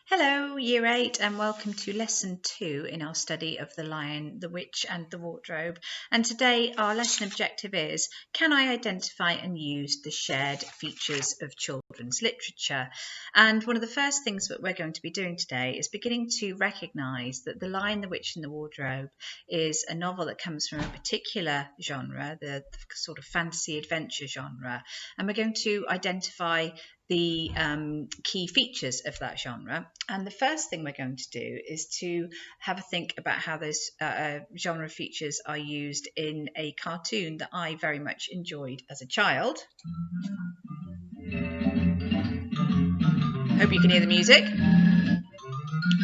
Hello, Year 8, and welcome to Lesson 2 in our study of The Lion, the Witch and the Wardrobe. And today our lesson objective is, can I identify and use the shared features of children's literature? And one of the first things that we're going to be doing today is beginning to recognise that The Lion, the Witch and the Wardrobe is a novel that comes from a particular genre, the sort of fantasy adventure genre. And we're going to identify the key features of that genre. And the first thing we're going to do is to have a think about how those genre features are used in a cartoon that I very much enjoyed as a child. Hope you can hear the music.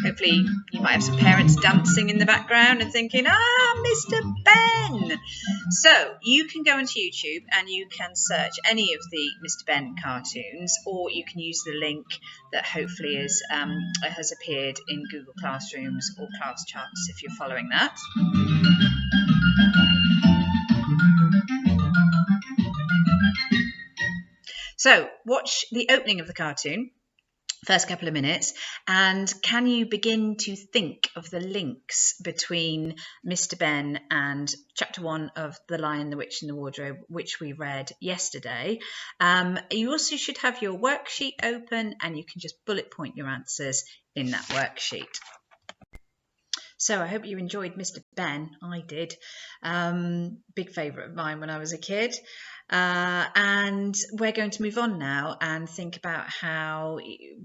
Hopefully you might have some parents dancing in the background and thinking, Mr. Ben. So you can go onto YouTube and you can search any of the Mr. Ben cartoons, or you can use the link that hopefully has appeared in Google Classrooms or Class Charts if you're following that. So watch the opening of the cartoon, first couple of minutes, and can you begin to think of the links between Mr. Ben and chapter 1 of The Lion, the Witch and the Wardrobe, which we read yesterday? You also should have your worksheet open and you can just bullet point your answers in that worksheet. So I hope you enjoyed Mr. Ben. I did. Big favourite of mine when I was a kid. And we're going to move on now and think about how,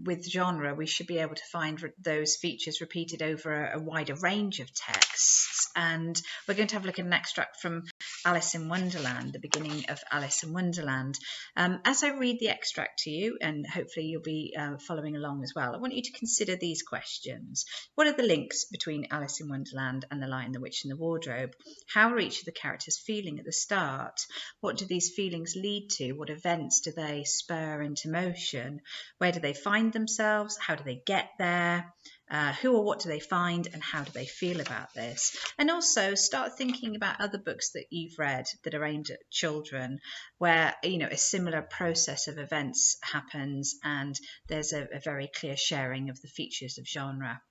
with genre, we should be able to find those features repeated over a wider range of texts. And we're going to have a look at an extract from Alice in Wonderland, the beginning of Alice in Wonderland. As I read the extract to you, and hopefully you'll be following along as well, I want you to consider these questions. What are the links between Alice in Wonderland and The Lion, the Witch and the Wardrobe? How are each of the characters feeling at the start? What do these feelings lead to? What events do they spur into motion? Where do they find themselves? How do they get there? Who or what do they find, and how do they feel about this? And also start thinking about other books that you've read that are aimed at children, where a similar process of events happens and there's a very clear sharing of the features of genre.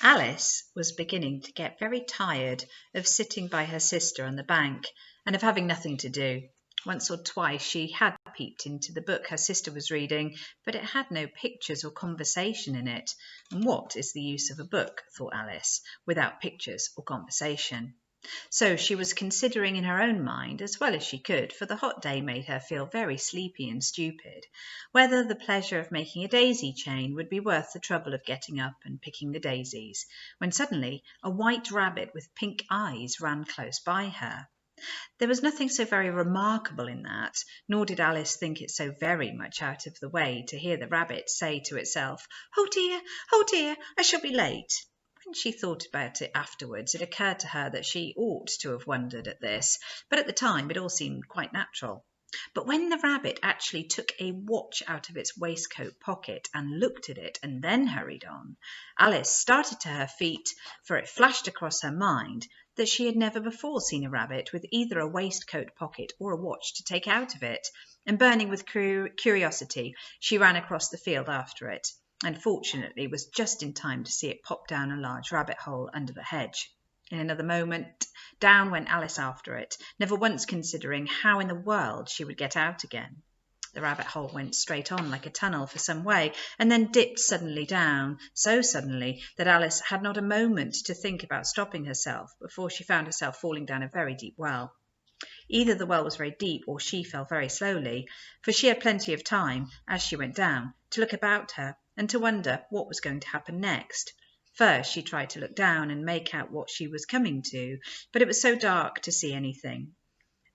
Alice was beginning to get very tired of sitting by her sister on the bank and of having nothing to do. Once or twice she had peeped into the book her sister was reading, but it had no pictures or conversation in it. And what is the use of a book, thought Alice, without pictures or conversation? So she was considering in her own mind, as well as she could, for the hot day made her feel very sleepy and stupid, whether the pleasure of making a daisy chain would be worth the trouble of getting up and picking the daisies, when suddenly a white rabbit with pink eyes ran close by her. There was nothing so very remarkable in that, nor did Alice think it so very much out of the way to hear the rabbit say to itself, oh dear, I shall be late." When she thought about it afterwards, it occurred to her that she ought to have wondered at this, but at the time it all seemed quite natural. But when the rabbit actually took a watch out of its waistcoat pocket and looked at it and then hurried on, Alice started to her feet, for it flashed across her mind that she had never before seen a rabbit with either a waistcoat pocket or a watch to take out of it, and burning with curiosity, she ran across the field after it, and fortunately was just in time to see it pop down a large rabbit hole under the hedge. In another moment, down went Alice after it, never once considering how in the world she would get out again. The rabbit hole went straight on like a tunnel for some way, and then dipped suddenly down, so suddenly that Alice had not a moment to think about stopping herself before she found herself falling down a very deep well. Either the well was very deep or she fell very slowly, for she had plenty of time, as she went down, to look about her and to wonder what was going to happen next. First she tried to look down and make out what she was coming to, but it was so dark to see anything.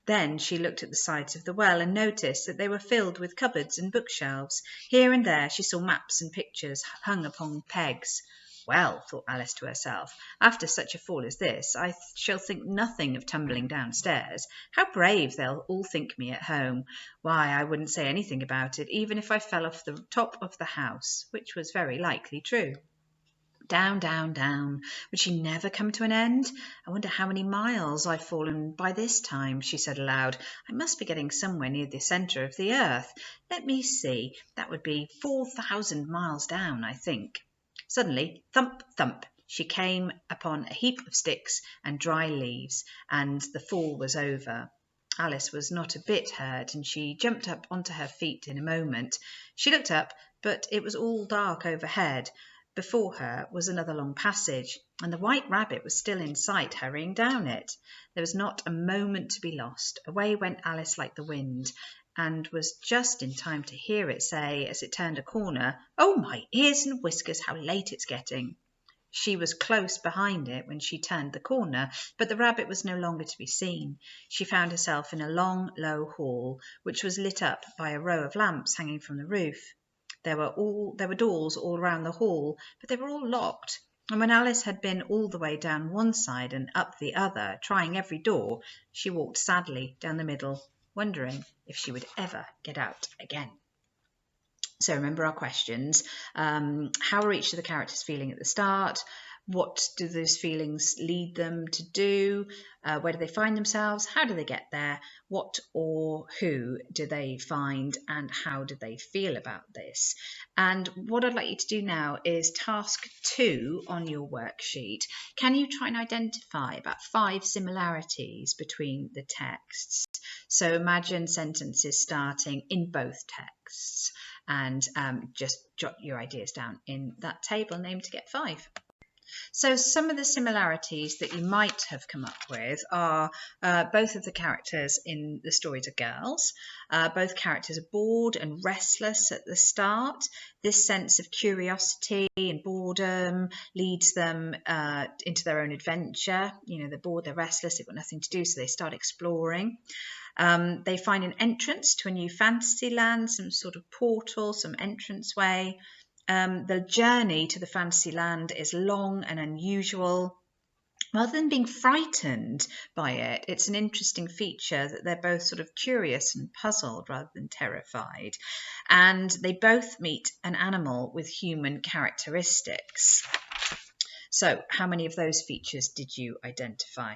Then she looked at the sides of the well and noticed that they were filled with cupboards and bookshelves. Here and there she saw maps and pictures hung upon pegs. Well, thought Alice to herself, after such a fall as this, I shall think nothing of tumbling downstairs. How brave they'll all think me at home. Why, I wouldn't say anything about it, even if I fell off the top of the house, which was very likely true. Down, down, down. Would she never come to an end? I wonder how many miles I've fallen by this time, she said aloud. I must be getting somewhere near the centre of the earth. Let me see. That would be 4,000 miles down, I think. Suddenly, thump, thump, she came upon a heap of sticks and dry leaves, and the fall was over. Alice was not a bit hurt, and she jumped up onto her feet in a moment. She looked up, but it was all dark overhead. Before her was another long passage, and the White Rabbit was still in sight, hurrying down it. There was not a moment to be lost. Away went Alice like the wind, and was just in time to hear it say, as it turned a corner, "Oh, my ears and whiskers, how late it's getting!" She was close behind it when she turned the corner, but the rabbit was no longer to be seen. She found herself in a long, low hall, which was lit up by a row of lamps hanging from the roof. There were doors all round the hall, but they were all locked. And when Alice had been all the way down one side and up the other, trying every door, she walked sadly down the middle, wondering if she would ever get out again. So remember our questions. How are each of the characters feeling at the start? What do those feelings lead them to do? Where do they find themselves? How do they get there? What or who do they find, and how do they feel about this? And what I'd like you to do now is task 2 on your worksheet. Can you try and identify about 5 similarities between the texts? So imagine sentences starting in both texts, and just jot your ideas down in that table and aim to get 5. So some of the similarities that you might have come up with are both of the characters in the stories are girls. Both characters are bored and restless at the start. This sense of curiosity and boredom leads them into their own adventure. You know, they're bored, they're restless, they've got nothing to do, so they start exploring. They find an entrance to a new fantasy land, some sort of portal, some entranceway. The journey to the fantasy land is long and unusual. Rather than being frightened by it, it's an interesting feature that they're both sort of curious and puzzled rather than terrified. And they both meet an animal with human characteristics. So, how many of those features did you identify?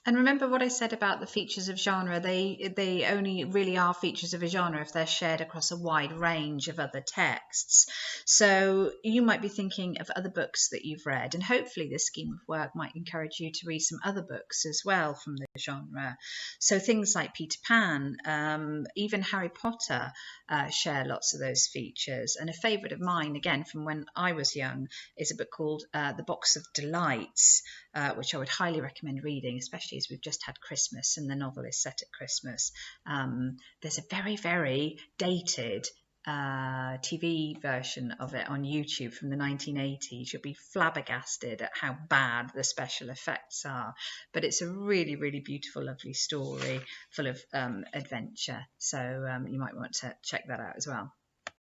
And remember what I said about the features of genre. They only really are features of a genre if they're shared across a wide range of other texts. So you might be thinking of other books that you've read, and hopefully this scheme of work might encourage you to read some other books as well from the genre. So things like Peter Pan, even Harry Potter share lots of those features. And a favourite of mine, again from when I was young, is a book called The Box of Delights, which I would highly recommend reading, especially as we've just had Christmas and the novel is set at Christmas. There's a very, very dated TV version of it on YouTube from the 1980s. You'll be flabbergasted at how bad the special effects are, but it's a really, really beautiful, lovely story full of adventure. So you might want to check that out as well.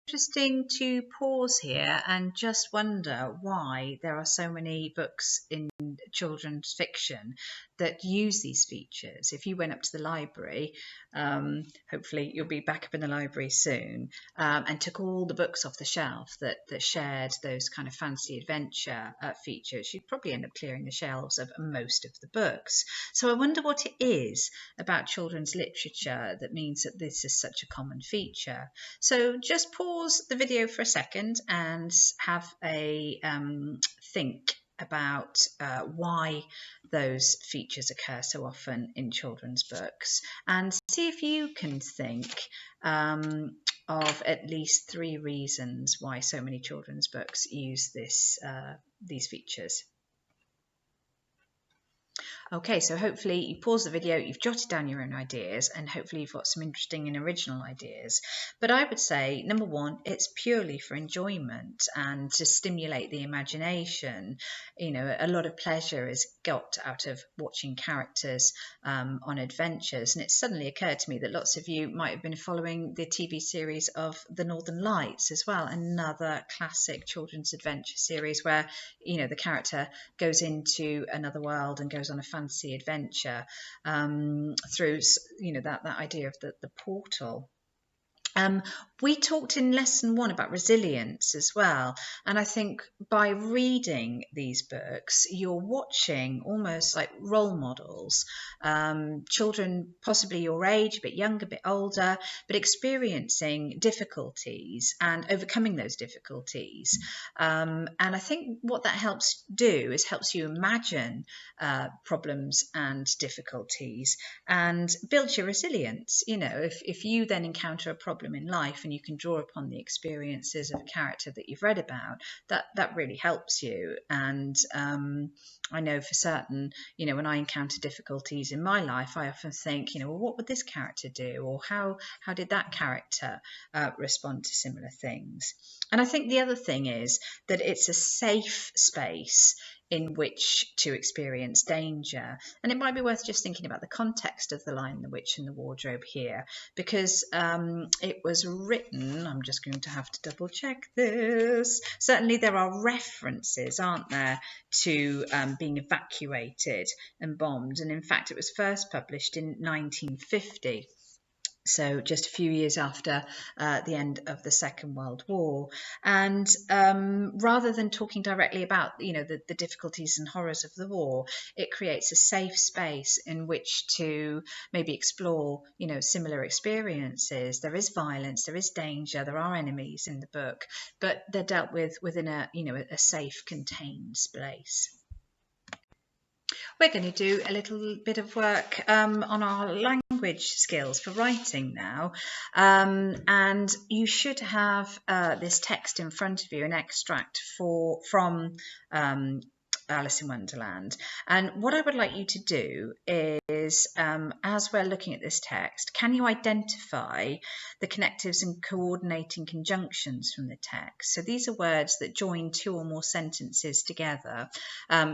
Interesting to pause here and just wonder why there are so many books in children's fiction that use these features. If you went up to the library, hopefully you'll be back up in the library soon, and took all the books off the shelf that shared those kind of fantasy adventure features, you'd probably end up clearing the shelves of most of the books. So I wonder what it is about children's literature that means that this is such a common feature. So just pause the video for a second and have a think about why those features occur so often in children's books, and see if you can think of at least 3 reasons why so many children's books use these features. Okay, so hopefully you pause the video, you've jotted down your own ideas, and hopefully you've got some interesting and original ideas. But I would say, number 1, it's purely for enjoyment and to stimulate the imagination. You know, a lot of pleasure is got out of watching characters on adventures. And it suddenly occurred to me that lots of you might have been following the TV series of The Northern Lights as well, another classic children's adventure series where, you know, the character goes into another world and goes on a fantasy adventure through, you know, that idea of the portal. We talked in lesson 1 about resilience as well. And I think by reading these books, you're watching almost like role models, children possibly your age, a bit younger, a bit older, but experiencing difficulties and overcoming those difficulties. And I think what that helps do is helps you imagine problems and difficulties and build your resilience. If you then encounter a problem in life and you can draw upon the experiences of a character that you've read about, that really helps you. And I know for certain, when I encounter difficulties in my life, I often think, well, what would this character do, or how did that character respond to similar things? And I think the other thing is that it's a safe space in which to experience danger. And it might be worth just thinking about the context of The Lion, the Witch and the Wardrobe here, because it was written, I'm just going to have to double check this. Certainly there are references, aren't there, to being evacuated and bombed. And in fact, it was first published in 1950. So just a few years after the end of the Second World War. And rather than talking directly about, the difficulties and horrors of the war, it creates a safe space in which to maybe explore, similar experiences. There is violence, there is danger, there are enemies in the book, but they're dealt with within a safe, contained space. We're going to do a little bit of work on our language skills for writing now. And you should have this text in front of you, an extract from Alice in Wonderland. And what I would like you to do is, as we're looking at this text, can you identify the connectives and coordinating conjunctions from the text? So these are words that join two or more sentences together.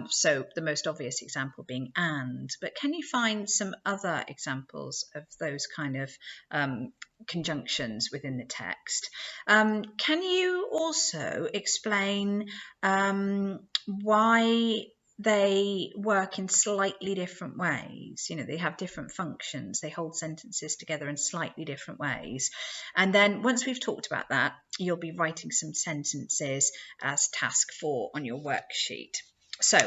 So the most obvious example being and, but can you find some other examples of those kind of conjunctions within the text? Can you also explain why they work in slightly different ways? They have different functions, they hold sentences together in slightly different ways. And then once we've talked about that, you'll be writing some sentences as task 4 on your worksheet. So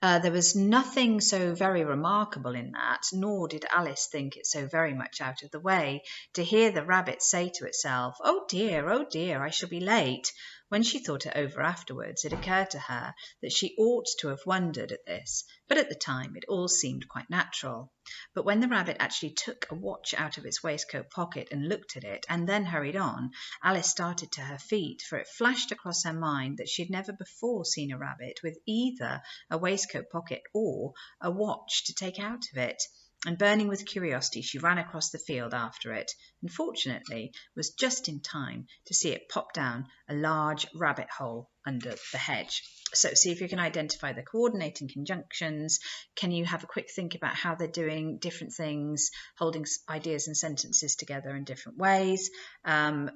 there was nothing so very remarkable in that, nor did Alice think it so very much out of the way to hear the rabbit say to itself, oh dear, I shall be late." When she thought it over afterwards, it occurred to her that she ought to have wondered at this, but at the time it all seemed quite natural. But when the rabbit actually took a watch out of its waistcoat pocket and looked at it, and then hurried on, Alice started to her feet, for it flashed across her mind that she had never before seen a rabbit with either a waistcoat pocket or a watch to take out of it. And burning with curiosity, she ran across the field after it, and fortunately was just in time to see it pop down a large rabbit hole under the hedge. So see if you can identify the coordinating conjunctions. Can you have a quick think about how they're doing different things, holding ideas and sentences together in different ways,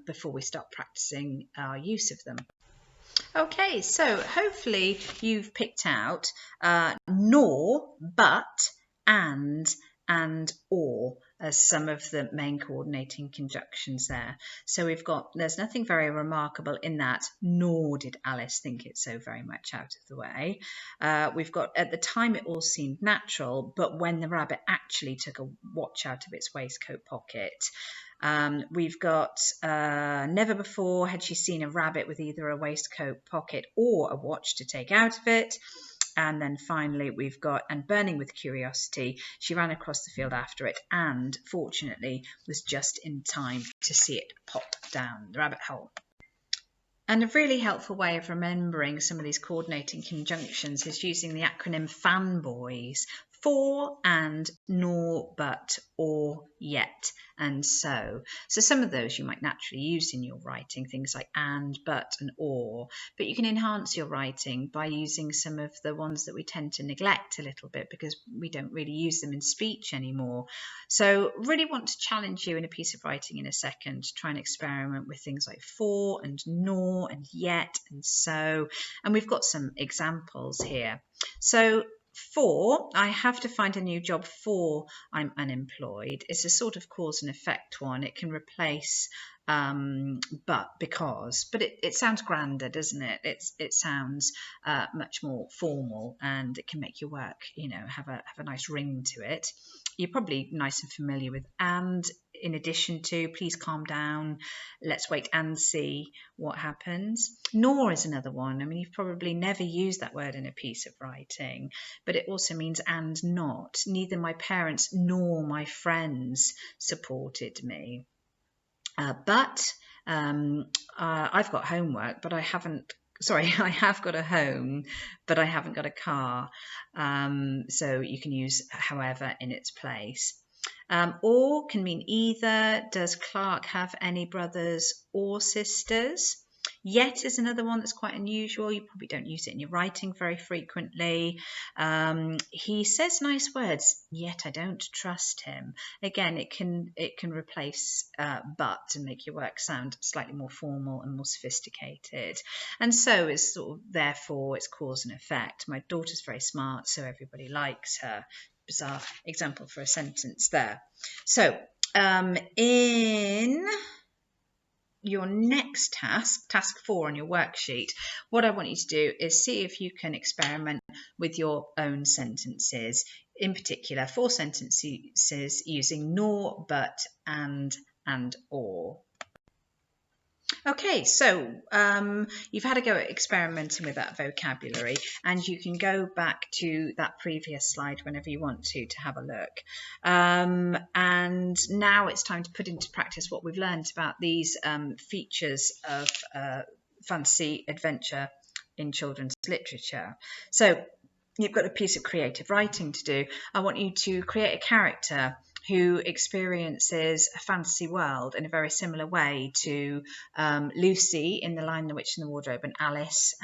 before we start practicing our use of them? Okay, so hopefully you've picked out nor, but, and or as some of the main coordinating conjunctions there. So we've got, there's nothing very remarkable in that, nor did Alice think it so very much out of the way. We've got, at the time it all seemed natural, but when the rabbit actually took a watch out of its waistcoat pocket. We've got never before had she seen a rabbit with either a waistcoat pocket or a watch to take out of it. And then finally we've got, and burning with curiosity, she ran across the field after it and fortunately was just in time to see it pop down the rabbit hole. And a really helpful way of remembering some of these coordinating conjunctions is using the acronym FANBOYS: for, and, nor, but, or, yet, and so. So some of those you might naturally use in your writing, things like and, but, and or, but you can enhance your writing by using some of the ones that we tend to neglect a little bit because we don't really use them in speech anymore. So really want to challenge you in a piece of writing in a second to try and experiment with things like for and nor and yet and so. And we've got some examples here. So For, I have to find a new job for I'm unemployed. It's a sort of cause and effect one. It can replace but because, but it sounds grander, doesn't it? It sounds much more formal, and it can make your work, have a nice ring to it. You're probably nice and familiar with and, in addition to, please calm down, let's wait and see what happens. Nor is another one. I mean, you've probably never used that word in a piece of writing, but it also means and not. Neither my parents nor my friends supported me. But I've got homework, but I haven't. Sorry, I have got a home, but I haven't got a car. So you can use however in its place. Or can mean either. Does Clark have any brothers or sisters? Yet is another one that's quite unusual. You probably don't use it in your writing very frequently. He says nice words, yet I don't trust him. Again, it can replace but and make your work sound slightly more formal and more sophisticated. And so is sort of therefore it's cause and effect. My daughter's very smart, so everybody likes her. Bizarre example for a sentence there. So in your next task 4 on your worksheet, what I want you to do is see if you can experiment with your own sentences, in particular 4 sentences using nor, but, and or. Okay, so you've had a go at experimenting with that vocabulary, and you can go back to that previous slide whenever you want to have a look. And now it's time to put into practice what we've learned about these features of fantasy adventure in children's literature. So you've got a piece of creative writing to do. I want you to create a character who experiences a fantasy world in a very similar way to Lucy in The Lion, the Witch and the Wardrobe, and Alice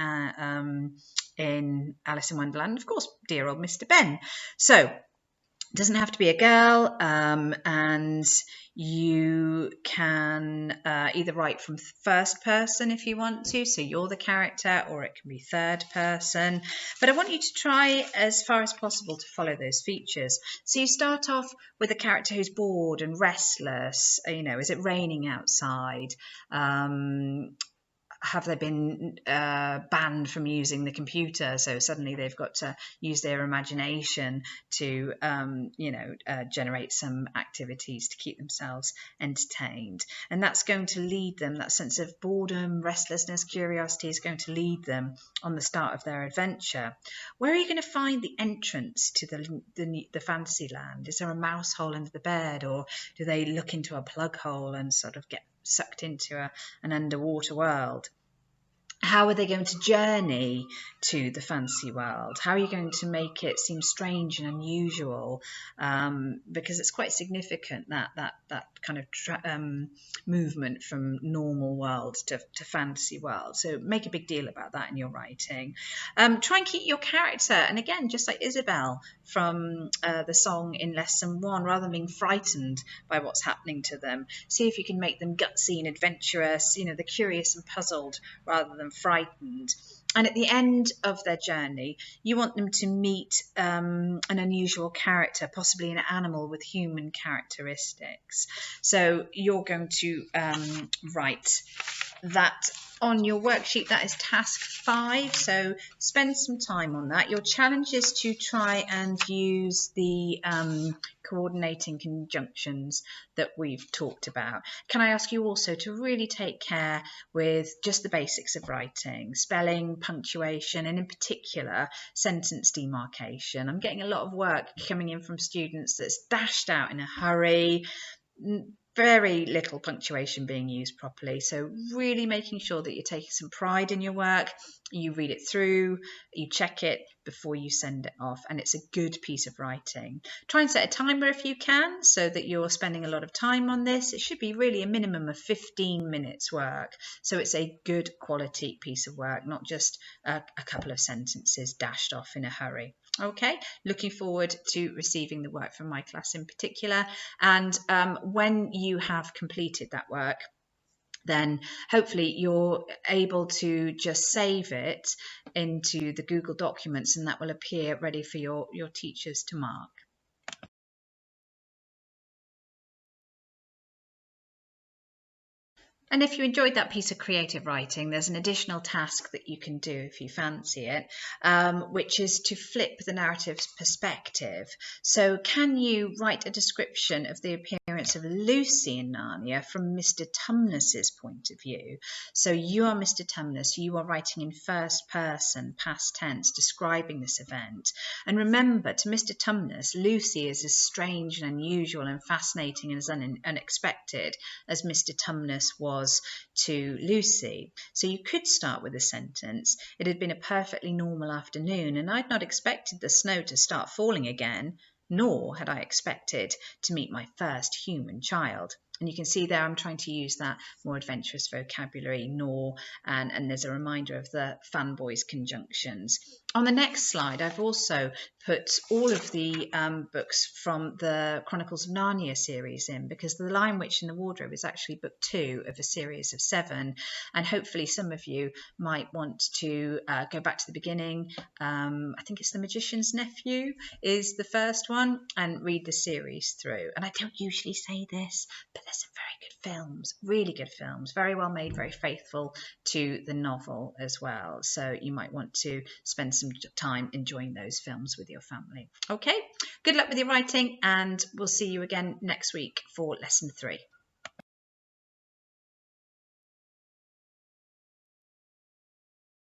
in Alice in Wonderland, and of course, dear old Mr. Ben. So it doesn't have to be a girl, and you can either write from first person if you want to, so you're the character, or it can be third person. But I want you to try as far as possible to follow those features. So you start off with a character who's bored and restless. Is it raining outside? Have they been banned from using the computer, so suddenly they've got to use their imagination to generate some activities to keep themselves entertained? And that's going to lead them, that sense of boredom, restlessness, curiosity is going to lead them on the start of their adventure. Where are you going to find the entrance to the fantasy land? Is there a mouse hole under the bed, or do they look into a plug hole and sort of get sucked into an underwater world? How are they going to journey to the fantasy world? How are you going to make it seem strange and unusual? Because it's quite significant, that kind of movement from normal world to fantasy world. So make a big deal about that in your writing. Try and keep your character, and again, just like Isabel from the song in Lesson 1, rather than being frightened by what's happening to them, see if you can make them gutsy and adventurous, the curious and puzzled rather than frightened. And at the end of their journey, you want them to meet an unusual character, possibly an animal with human characteristics. So you're going to write that on your worksheet. That is task 5. So spend some time on that. Your challenge is to try and use the coordinating conjunctions that we've talked about. Can I ask you also to really take care with just the basics of writing, spelling, punctuation, and in particular, sentence demarcation? I'm getting a lot of work coming in from students that's dashed out in a hurry, very little punctuation being used properly. So really making sure that you're taking some pride in your work, you read it through, you check it before you send it off, and it's a good piece of writing. Try and set a timer if you can, so that you're spending a lot of time on this. It should be really a minimum of 15 minutes work, so it's a good quality piece of work, not just a couple of sentences dashed off in a hurry. Okay, looking forward to receiving the work from my class in particular. And when you have completed that work, then hopefully you're able to just save it into the Google Documents, and that will appear ready for your teachers to mark. And if you enjoyed that piece of creative writing, there's an additional task that you can do if you fancy it, which is to flip the narrative's perspective. So can you write a description of the appearance of Lucy in Narnia from Mr. Tumnus's point of view? So you are Mr. Tumnus, you are writing in first person, past tense, describing this event. And remember, to Mr. Tumnus, Lucy is as strange and unusual and fascinating and as unexpected as Mr. Tumnus was to Lucy. So you could start with a sentence: "It had been a perfectly normal afternoon, and I'd not expected the snow to start falling again, nor had I expected to meet my first human child." And you can see there I'm trying to use that more adventurous vocabulary, nor, and there's a reminder of the fanboys conjunctions. On the next slide, I've also put all of the books from the Chronicles of Narnia series in, because The Lion, Witch and the Wardrobe is actually book 2 of a series of 7, and hopefully some of you might want to go back to the beginning. I think it's The Magician's Nephew is the first one, and read the series through. And I don't usually say this, but there's some very good films, really good films, very well made, very faithful to the novel as well. So you might want to spend some time enjoying those films with your family. Okay, good luck with your writing, and we'll see you again next week for lesson 3.